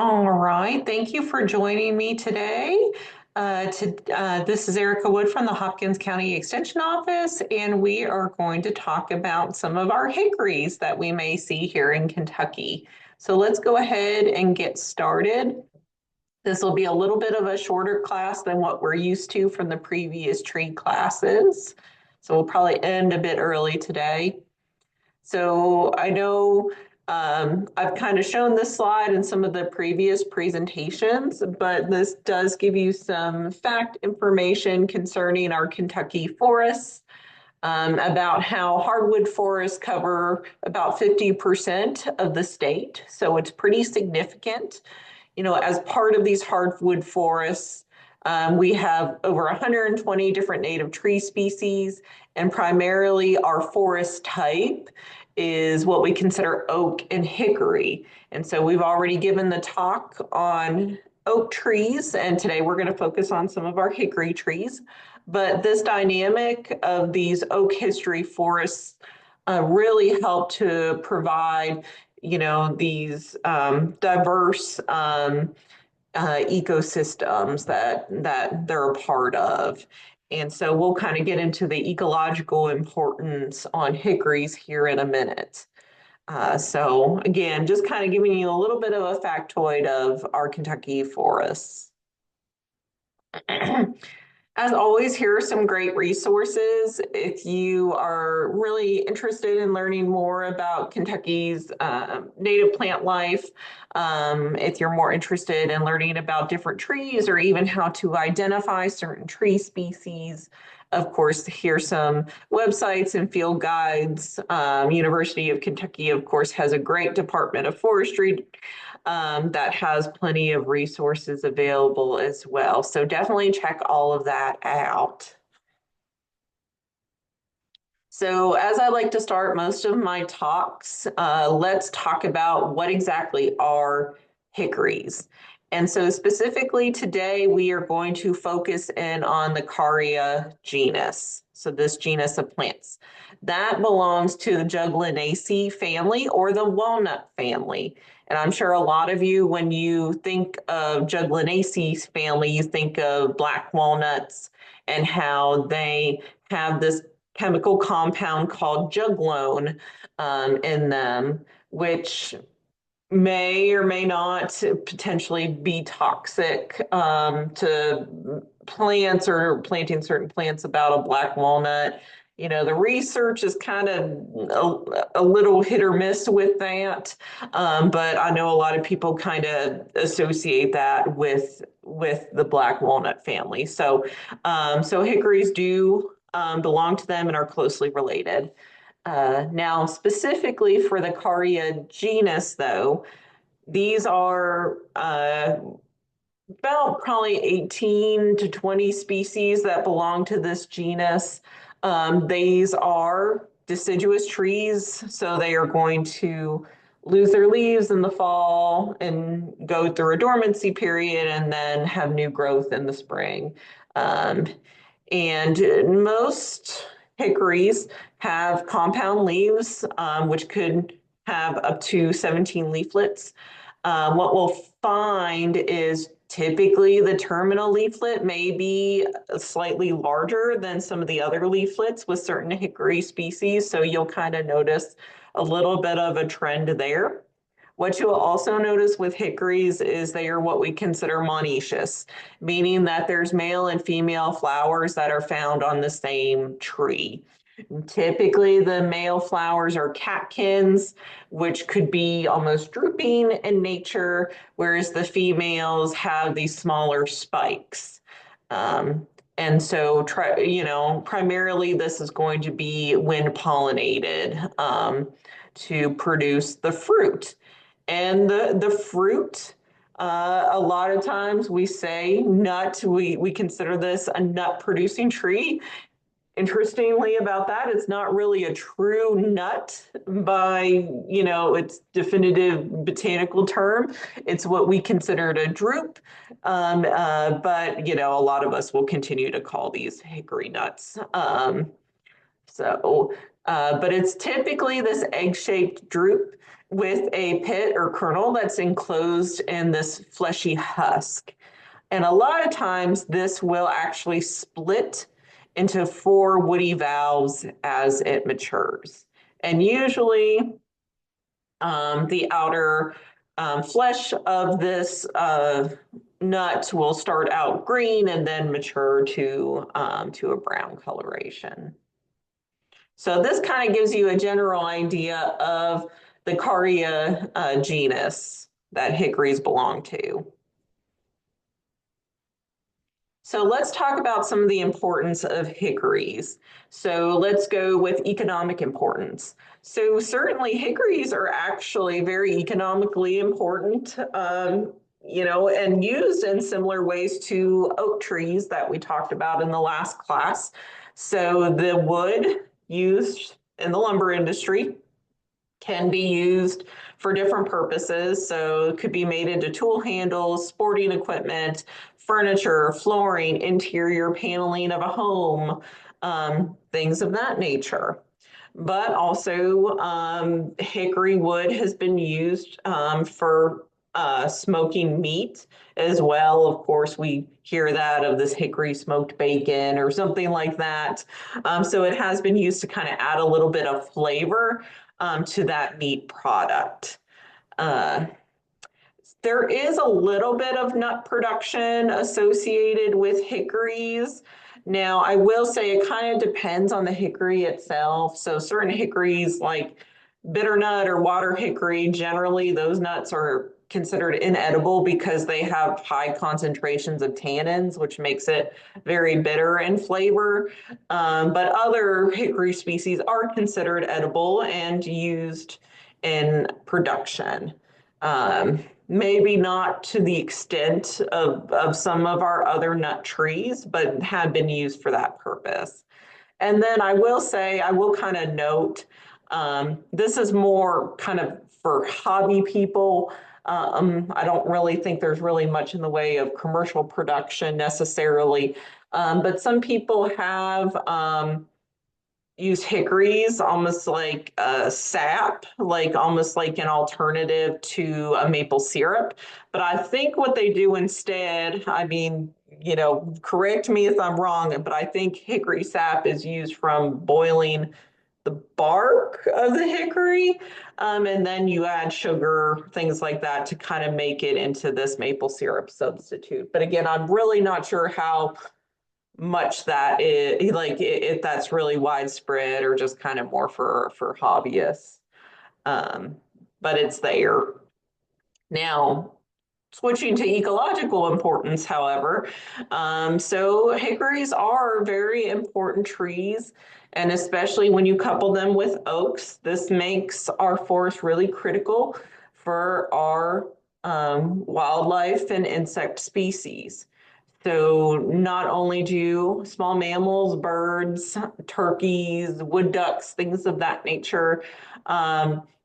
All right. Thank you for joining me today. This is Erica Wood from the Hopkins County Extension Office, and we are going to talk about some of our hickories that we may see here in Kentucky. So let's go ahead and get started. This will be a little bit of a shorter class than what we're used to from the previous tree classes. So we'll probably end a bit early today. So I know I've kind of shown this slide in some of the previous presentations, but this does give you some fact information concerning our Kentucky forests, about how hardwood forests cover about 50% of the state. So it's pretty significant. You know, as part of these hardwood forests, we have over 120 different native tree species, and primarily our forest type is what we consider oak and hickory. And so we've already given the talk on oak trees, and today we're going to focus on some of our hickory trees. But this dynamic of these oak history forests really help to provide, these diverse ecosystems that they're a part of. And so we'll kind of get into the ecological importance on hickories here in a minute. So again, just kind of giving you a little bit of a factoid of our Kentucky forests. As always, here are some great resources. If you are really interested in learning more about Kentucky's native plant life, if you're more interested in learning about different trees or even how to identify certain tree species, of course, here's some websites and field guides. University of Kentucky, of course, has a great Department of Forestry that has plenty of resources available as well. So definitely check all of that out. So as I like to start most of my talks, let's talk about what exactly are hickories. And so specifically today, we are going to focus in on the Caria genus. So this genus of plants. That belongs to the Juglanaceae family or the walnut family. And I'm sure a lot of you, when you think of Juglanaceae family, you think of black walnuts and how they have this chemical compound called juglone in them, which may or may not potentially be toxic to plants or planting certain plants about a black walnut. You know, the research is kind of a little hit or miss with that, but I know a lot of people kind of associate that with the black walnut family. So hickories do belong to them and are closely related. Now, specifically for the Caria genus, though, these are about probably 18 to 20 species that belong to this genus. These are deciduous trees, so they are going to lose their leaves in the fall and go through a dormancy period and then have new growth in the spring. Um, and most hickories have compound leaves, which could have up to 17 leaflets. What we'll find is typically the terminal leaflet may be slightly larger than some of the other leaflets with certain hickory species. So you'll kind of notice a little bit of a trend there. What you'll also notice with hickories is they are what we consider monoecious, meaning that there's male and female flowers that are found on the same tree. Typically, the male flowers are catkins, which could be almost drooping in nature, whereas the females have these smaller spikes. And so, primarily this is going to be wind pollinated to produce the fruit. And the fruit, a lot of times we say nut, we consider this a nut producing tree. Interestingly about that, it's not really a true nut by, its definitive botanical term. It's what we considered a drupe. But, a lot of us will continue to call these hickory nuts. But it's typically this egg-shaped drupe. with a pit or kernel that's enclosed in this fleshy husk. And a lot of times this will actually split into four woody valves as it matures. And usually the outer flesh of this nut will start out green and then mature to a brown coloration. So this kind of gives you a general idea of the Caria genus that hickories belong to. So let's talk about some of the importance of hickories. So let's go with economic importance. So certainly hickories are actually very economically important, and used in similar ways to oak trees that we talked about in the last class. So the wood used in the lumber industry can be used for different purposes. So it could be made into tool handles, sporting equipment, furniture, flooring, interior paneling of a home, things of that nature. But also, hickory wood has been used for smoking meat as well. Of course, we hear that of this hickory smoked bacon or something like that. So it has been used to kind of add a little bit of flavor to that meat product. Uh, there is a little bit of nut production associated with hickories. Now, I will say it kind of depends on the hickory itself. So, certain hickories like bitternut or water hickory, generally those nuts are considered inedible because they have high concentrations of tannins, which makes it very bitter in flavor. But other hickory species are considered edible and used in production. Maybe not to the extent of some of our other nut trees, but have been used for that purpose. And then I will say, I will kind of note, this is more kind of for hobby people. I don't really think there's really much in the way of commercial production necessarily. But some people have use hickories almost like a sap, like almost like an alternative to a maple syrup. But I think what they do instead, I mean, correct me if I'm wrong, but I think hickory sap is used from boiling the bark of the hickory. And then you add sugar, things like that to kind of make it into this maple syrup substitute. But again, I'm really not sure how much that is like if that's really widespread or just kind of more for hobbyists. um, but it's there. Now, switching to ecological importance, however, so hickories are very important trees, and especially when you couple them with oaks, this makes our forest really critical for our wildlife and insect species. So not only do small mammals, birds, turkeys, wood ducks, things of that nature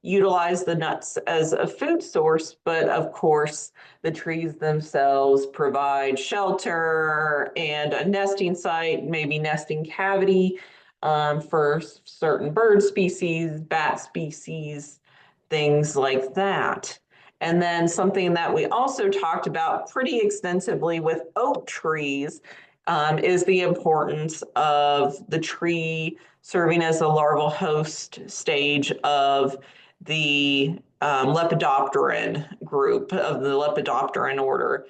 utilize the nuts as a food source, but of course the trees themselves provide shelter and a nesting site, maybe nesting cavity for certain bird species, bat species, things like that. And then something that we also talked about pretty extensively with oak trees is the importance of the tree serving as a larval host stage of the Lepidopteran group, of the Lepidopteran order.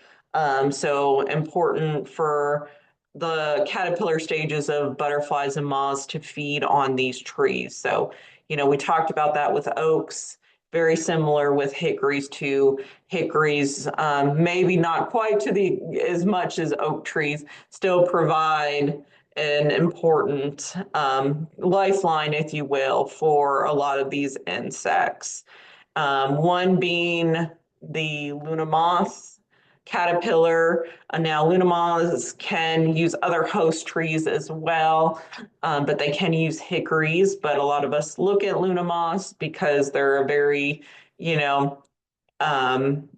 So important for the caterpillar stages of butterflies and moths to feed on these trees. So, we talked about that with oaks, very similar with hickories too. Hickories, maybe not quite to the as much as oak trees, still provide an important lifeline, if you will, for a lot of these insects. One being the Luna moth caterpillar. Now, Luna moths can use other host trees as well, but they can use hickories. But a lot of us look at Luna moths because they're a very, you know, um,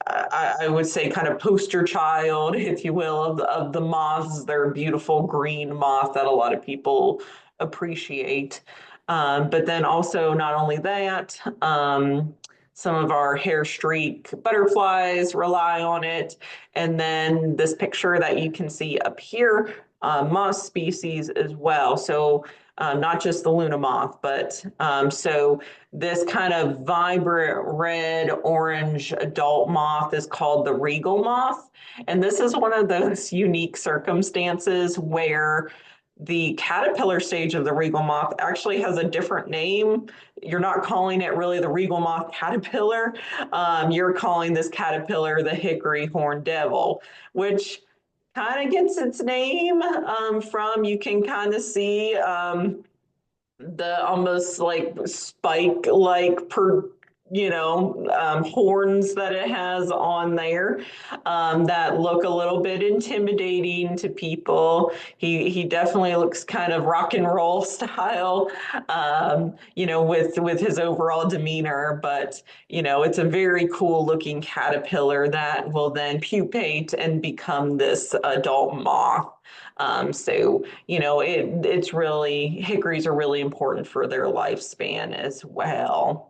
I would say kind of poster child, if you will, of the moths. They're a beautiful green moth that a lot of people appreciate. But then also, not only that, some of our hair streak butterflies rely on it. And then this picture that you can see up here, moth species as well. So not just the Luna moth, but so this kind of vibrant red orange adult moth is called the regal moth. And this is one of those unique circumstances where the caterpillar stage of the regal moth actually has a different name. You're not calling it really the regal moth caterpillar. You're calling this caterpillar the hickory horned devil, which kind of gets its name from, you can kind of see the almost like spike like per horns that it has on there that look a little bit intimidating to people. He definitely looks kind of rock and roll style, with his overall demeanor. But it's a very cool looking caterpillar that will then pupate and become this adult moth. So it's really, hickories are really important for their lifespan as well.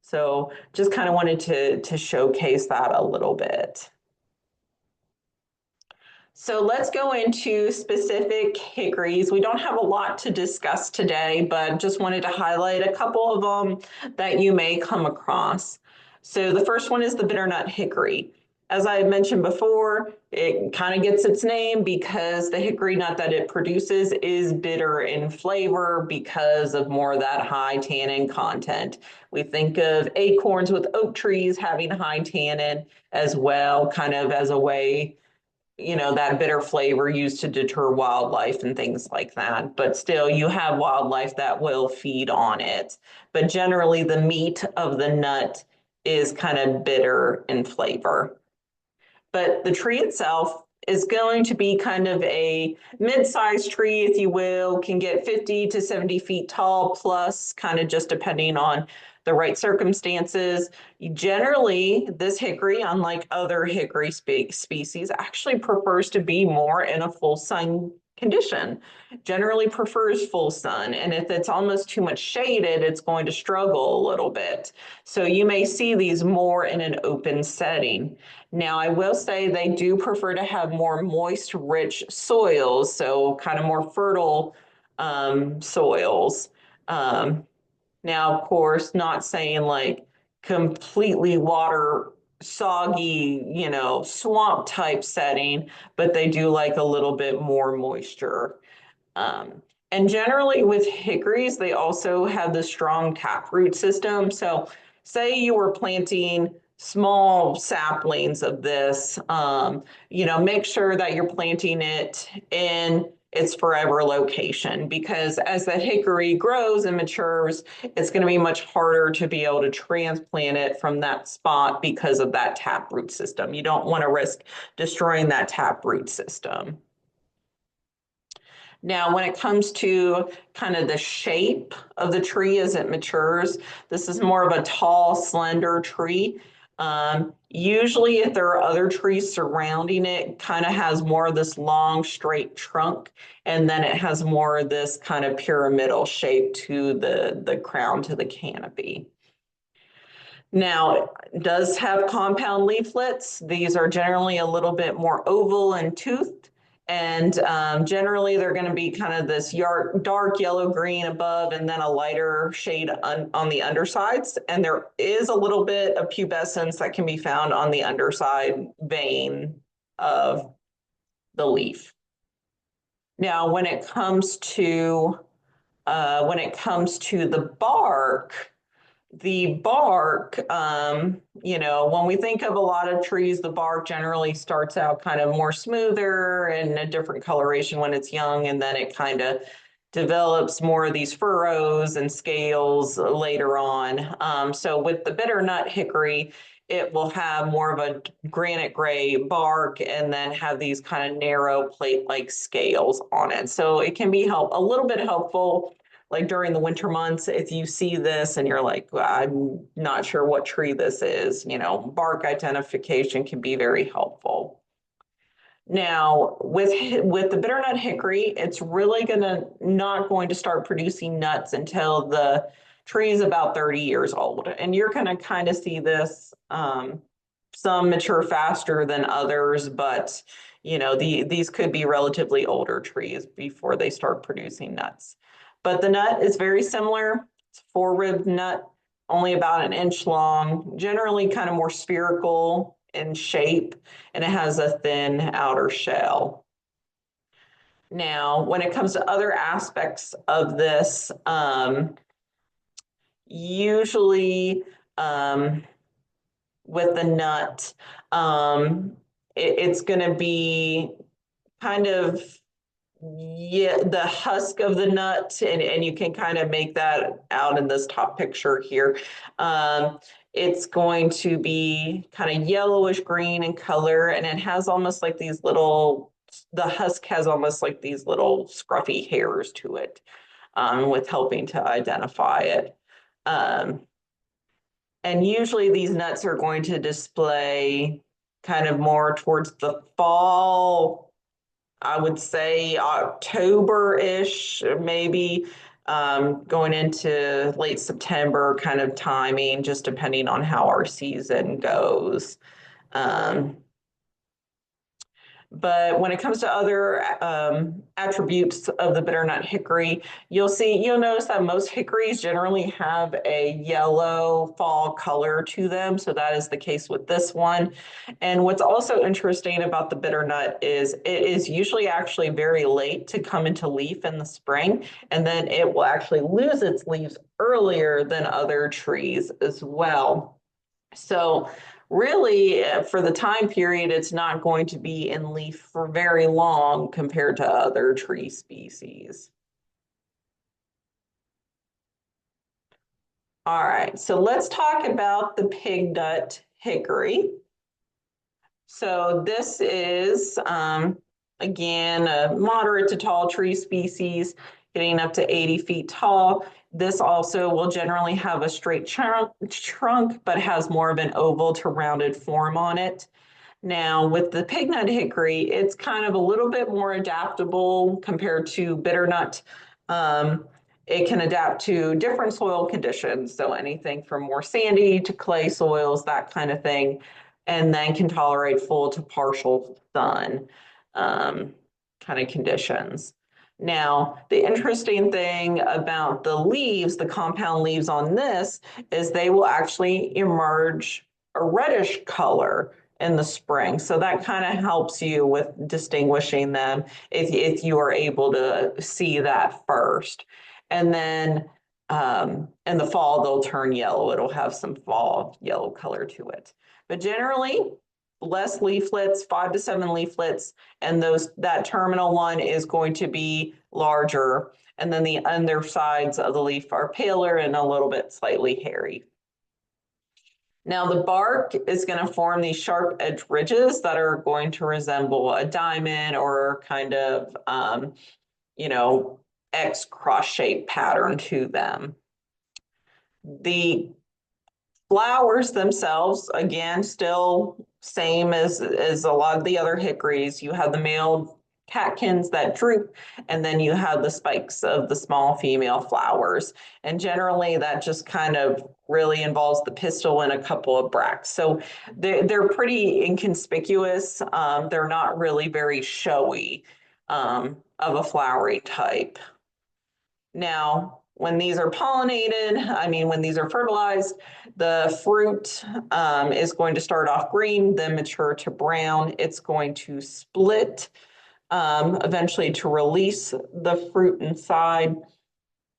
So just kind of wanted to showcase that a little bit. So let's go into specific hickories. We don't have a lot to discuss today, but just wanted to highlight a couple of them that you may come across. So the first one is the bitternut hickory. As I mentioned before, it kind of gets its name because the hickory nut that it produces is bitter in flavor because of more of that high tannin content. We think of acorns with oak trees having high tannin as well, kind of as a way, that bitter flavor used to deter wildlife and things like that. But still, you have wildlife that will feed on it. But generally, the meat of the nut is kind of bitter in flavor. But the tree itself is going to be kind of a mid-sized tree, if you will, can get 50 to 70 feet tall, plus kind of just depending on the right circumstances. Generally, this hickory, unlike other hickory species, actually prefers to be more in a full sun condition, generally prefers full sun. And if it's almost too much shaded, it's going to struggle a little bit. So you may see these more in an open setting. Now, I will say they do prefer to have more moist, rich soils, so kind of more fertile soils. Um, Now, of course, not saying like completely water soggy, swamp type setting, but they do like a little bit more moisture. Um, and generally with hickories, they also have the strong taproot system. So say you were planting small saplings of this, make sure that you're planting it in its forever location, because as the hickory grows and matures, it's going to be much harder to be able to transplant it from that spot because of that taproot system. You don't want to risk destroying that taproot system. Now, when it comes to kind of the shape of the tree as it matures, this is more of a tall, slender tree. Usually, if there are other trees surrounding it, kind of has more of this long, straight trunk, and then it has more of this kind of pyramidal shape to the crown, to the canopy. Now, it does have compound leaflets. These are generally a little bit more oval and toothed. And generally, they're going to be kind of this dark yellow green above and then a lighter shade on the undersides. And there is a little bit of pubescence that can be found on the underside vein of the leaf. Now, when it comes to the bark, when we think of a lot of trees, the bark generally starts out kind of more smoother and a different coloration when it's young, and then it kind of develops more of these furrows and scales later on. So with the bitternut hickory, it will have more of a granite gray bark and then have these kind of narrow plate-like scales on it. So it can be a little bit helpful like during the winter months, if you see this and you're like, well, I'm not sure what tree this is, bark identification can be very helpful. Now, with the bitternut hickory, it's really gonna not going to start producing nuts until the tree is about 30 years old. And you're gonna kind of see this. Some mature faster than others, but these could be relatively older trees before they start producing nuts. But the nut is very similar. It's a four-ribbed nut, only about an inch long, generally kind of more spherical in shape, and it has a thin outer shell. Now, when it comes to other aspects of this, usually with the nut, it's going to be kind of, yeah, the husk of the nut, and you can kind of make that out in this top picture here. It's going to be kind of yellowish green in color, and it has almost like these little, the husk has almost like these little scruffy hairs to it, with helping to identify it. Um, and usually these nuts are going to display kind of more towards the fall. I would say October-ish, maybe going into late September kind of timing, just depending on how our season goes. Um, but when it comes to other attributes of the bitternut hickory, you'll notice that most hickories generally have a yellow fall color to them. So that is the case with this one. And what's also interesting about the bitternut is it is usually actually very late to come into leaf in the spring, and then it will actually lose its leaves earlier than other trees as well. So really, for the time period, it's not going to be in leaf for very long compared to other tree species. All right, so let's talk about the pignut hickory. So this is, again, a moderate to tall tree species, getting up to 80 feet tall. This also will generally have a straight trunk, but has more of an oval to rounded form on it. Now, with the pignut hickory, it's kind of a little bit more adaptable compared to bitternut. Um, it can adapt to different soil conditions, so anything from more sandy to clay soils, that kind of thing, and then can tolerate full to partial sun um, kind of conditions. Now, the interesting thing about the leaves, the compound leaves on this, is they will actually emerge a reddish color in the spring. So that kind of helps you with distinguishing them if you are able to see that first. And then in the fall, they'll turn yellow. It'll have some fall yellow color to it. But generally, less leaflets, 5 to 7 leaflets, and that terminal one is going to be larger. And then the undersides of the leaf are paler and a little bit slightly hairy. Now the bark is going to form these sharp edge ridges that are going to resemble a diamond or kind of, you know, X cross shape pattern to them. The flowers themselves, again, still same as a lot of the other hickories. You have the male catkins that droop, and then you have the spikes of the small female flowers. And generally, that just kind of really involves the pistil and a couple of bracts. So they're pretty inconspicuous. They're not really very showy of a flowering type. Now, when these are pollinated, I mean, when these are fertilized, the fruit is going to start off green, then mature to brown. It's going to split eventually to release the fruit inside.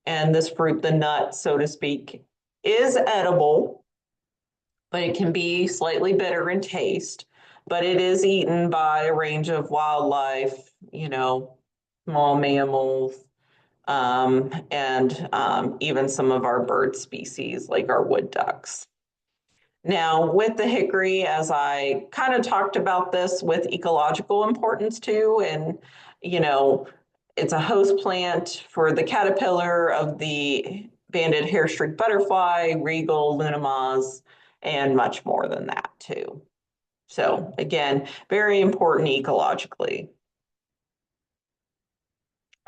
And this fruit, the nut, so to speak, is edible, but it can be slightly bitter in taste. But it is eaten by a range of wildlife, small mammals, and even some of our bird species like our wood ducks. Now, with the hickory, as I kind of talked about this with ecological importance too, and it's a host plant for the caterpillar of the banded hair-streaked butterfly, regal, luna moths, and much more than that too. So again, very important ecologically.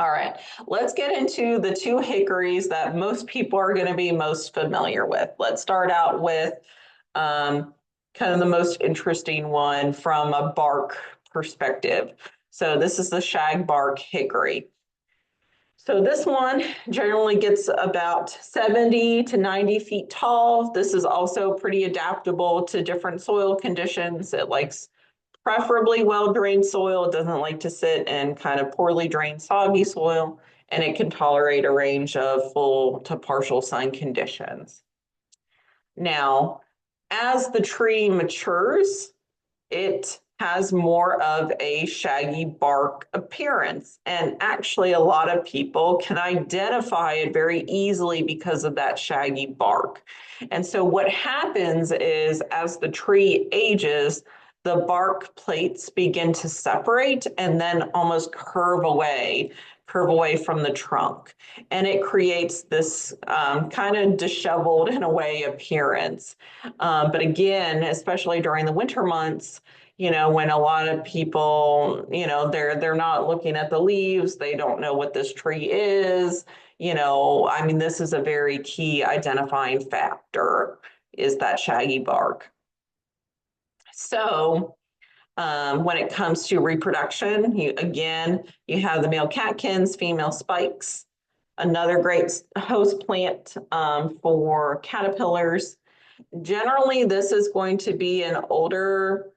All right, let's get into the two hickories that most people are going to be most familiar with. Let's start out with um, kind of the most interesting one from a bark perspective. So this is the shagbark hickory. So this one generally gets about 70 to 90 feet tall. This is also pretty adaptable to different soil conditions. It likes preferably well-drained soil. It doesn't like to sit in kind of poorly drained, soggy soil, and it can tolerate a range of full to partial sun conditions. Now, as the tree matures, it has more of a shaggy bark appearance. And actually, a lot of people can identify it very easily because of that shaggy bark. And so, what happens is as the tree ages, the bark plates begin to separate and then almost curve away from the trunk. And it creates this kind of disheveled, in a way, appearance. But again, especially during the winter months, when a lot of people, they're not looking at the leaves, they don't know what this tree is. I mean, this is a very key identifying factor is that shaggy bark. So when it comes to reproduction, you have the male catkins, female spikes, another great host plant for caterpillars. Generally, this is going to be an older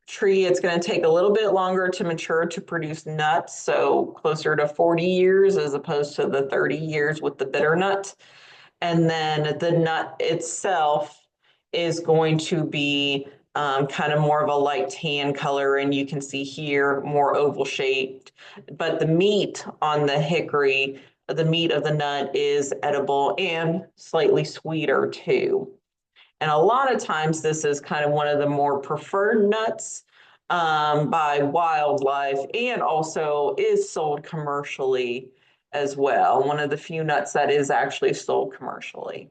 tree. It's going to take a little bit longer to mature to produce nuts, so closer to 40 years as opposed to the 30 years with the bitter nut. And then the nut itself is going to be kind of more of a light tan color, and you can see here more oval shaped. But the meat on the hickory, the meat of the nut is edible and slightly sweeter too. And a lot of times, this is kind of one of the more preferred nuts by wildlife and also is sold commercially as well. One of the few nuts that is actually sold commercially.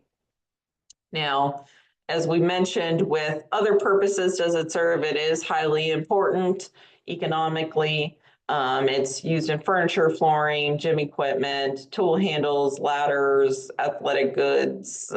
Now, as we mentioned, with other purposes does it serve, it is highly important economically. It's used in furniture, flooring, gym equipment, tool handles, ladders, athletic goods.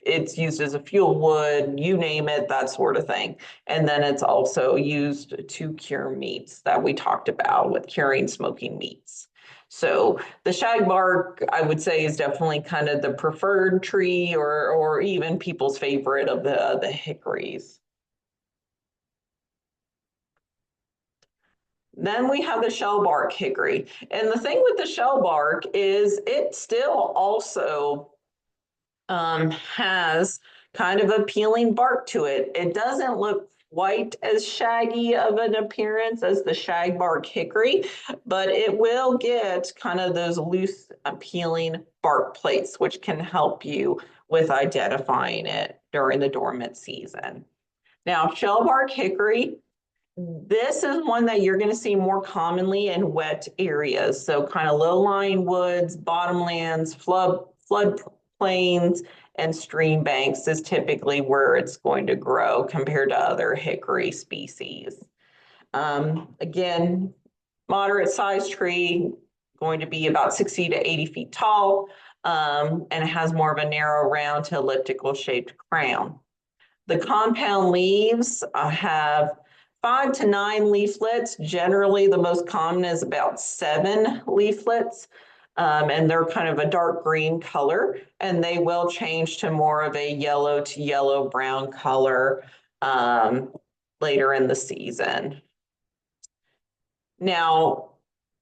It's used as a fuel wood, you name it, that sort of thing. And then it's also used to cure meats that we talked about with curing smoking meats. So the shagbark, I would say, is definitely kind of the preferred tree or even people's favorite of the hickories. Then we have the shellbark hickory. And the thing with the shellbark is it still also has kind of a peeling bark to it. It doesn't look quite as shaggy of an appearance as the shagbark hickory, but it will get kind of those loose peeling bark plates, which can help you with identifying it during the dormant season. Now, shellbark hickory, this is one that you're going to see more commonly in wet areas. So kind of low-lying woods, bottomlands, flood plains, and stream banks is typically where it's going to grow compared to other hickory species. Again, moderate sized tree, going to be about 60 to 80 feet tall, and it has more of a narrow, round to elliptical shaped crown. The compound leaves have 5 to 9 leaflets. Generally, the most common is about 7 leaflets, and they're kind of a dark green color, and they will change to more of a yellow to yellow brown color later in the season. Now,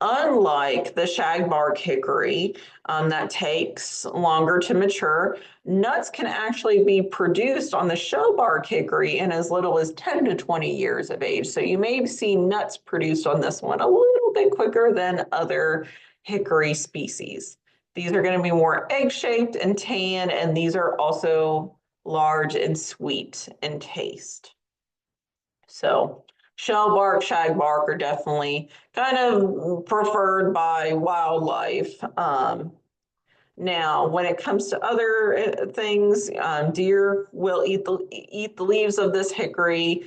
unlike the shagbark hickory that takes longer to mature, nuts can actually be produced on the shellbark hickory in as little as 10 to 20 years of age. So you may see nuts produced on this one a little bit quicker than other hickory species. These are going to be more egg-shaped and tan, and these are also large and sweet in taste. So shellbark, shagbark are definitely kind of preferred by wildlife. Now, when it comes to other things, deer will eat the leaves of this hickory.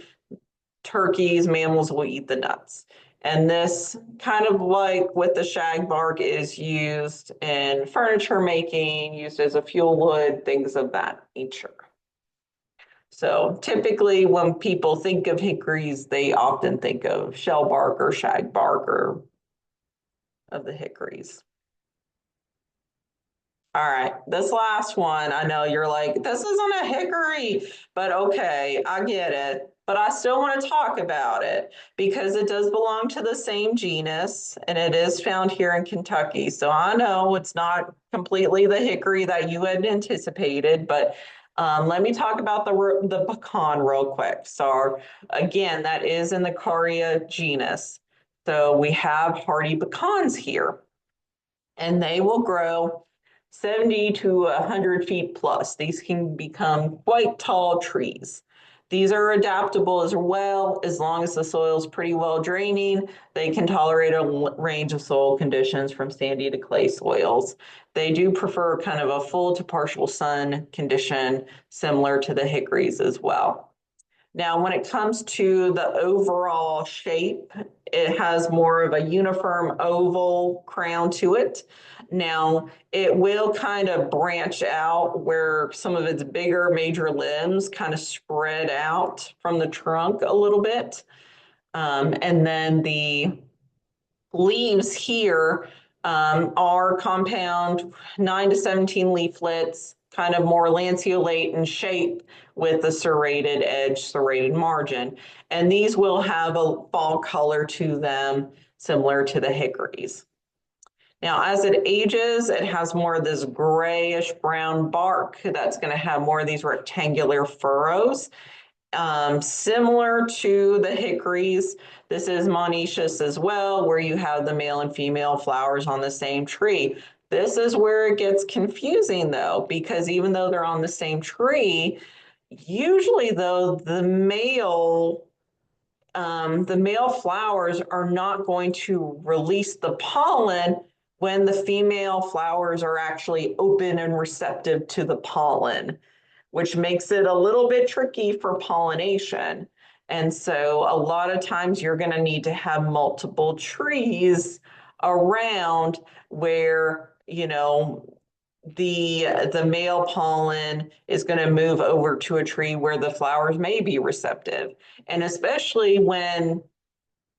turkeys, mammals will eat the nuts. And this, kind of like with the shagbark, is used in furniture making, used as a fuel wood, things of that nature. So typically when people think of hickories, they often think of shellbark or shagbark or of the hickories. All right, this last one, I know you're like, this isn't a hickory, but okay, I get it. But I still want to talk about it because it does belong to the same genus and it is found here in Kentucky. So I know it's not completely the hickory that you had anticipated, but let me talk about the pecan real quick. So again, that is in the Caria genus. So we have hardy pecans here and they will grow 70 to 100 feet plus. These can become quite tall trees. These are adaptable as well, as long as the soil is pretty well draining. They can tolerate a range of soil conditions from sandy to clay soils. They do prefer kind of a full to partial sun condition, similar to the hickories as well. Now, when it comes to the overall shape, it has more of a uniform oval crown to it. Now, it will kind of branch out where some of its bigger major limbs kind of spread out from the trunk a little bit. And then the leaves here are compound 9 to 17 leaflets, kind of more lanceolate in shape with a serrated edge, serrated margin. And these will have a fall color to them, similar to the hickories. Now, as it ages, it has more of this grayish brown bark that's going to have more of these rectangular furrows. Similar to the hickories, this is monoecious as well, where you have the male and female flowers on the same tree. This is where it gets confusing though, because even though they're on the same tree, usually though the male flowers are not going to release the pollen when the female flowers are actually open and receptive to the pollen, which makes it a little bit tricky for pollination. And so a lot of times you're going to need to have multiple trees around where, the male pollen is going to move over to a tree where the flowers may be receptive. And especially when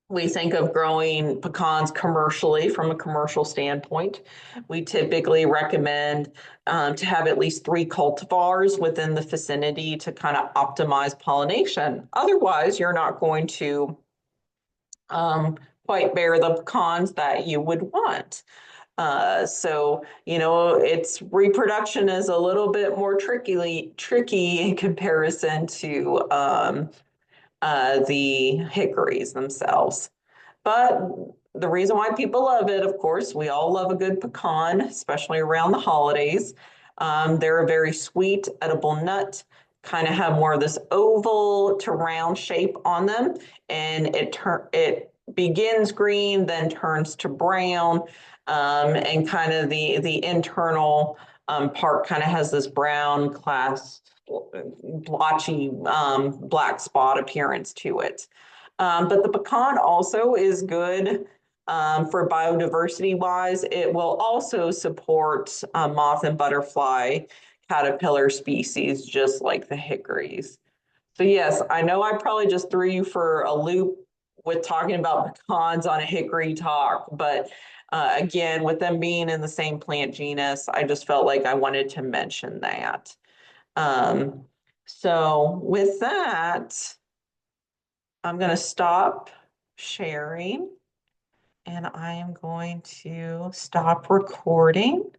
we think of growing pecans commercially from a commercial standpoint. We typically recommend to have at least 3 cultivars within the vicinity to kind of optimize pollination. Otherwise, you're not going to quite bear the pecans that you would want. Its reproduction is a little bit more tricky in comparison to the hickories themselves. But the reason why people love it, of course, we all love a good pecan, especially around the holidays. They're a very sweet, edible nut, kind of have more of this oval to round shape on them, and it begins green, then turns to brown, and kind of the internal part kind of has this brown class blotchy black spot appearance to it. But the pecan also is good for biodiversity wise. It will also support moth and butterfly caterpillar species, just like the hickories. So, yes, I know I probably just threw you for a loop with talking about pecans on a hickory talk, but again, with them being in the same plant genus, I just felt like I wanted to mention that. Um, so, with that, I'm going to stop sharing and I am going to stop recording.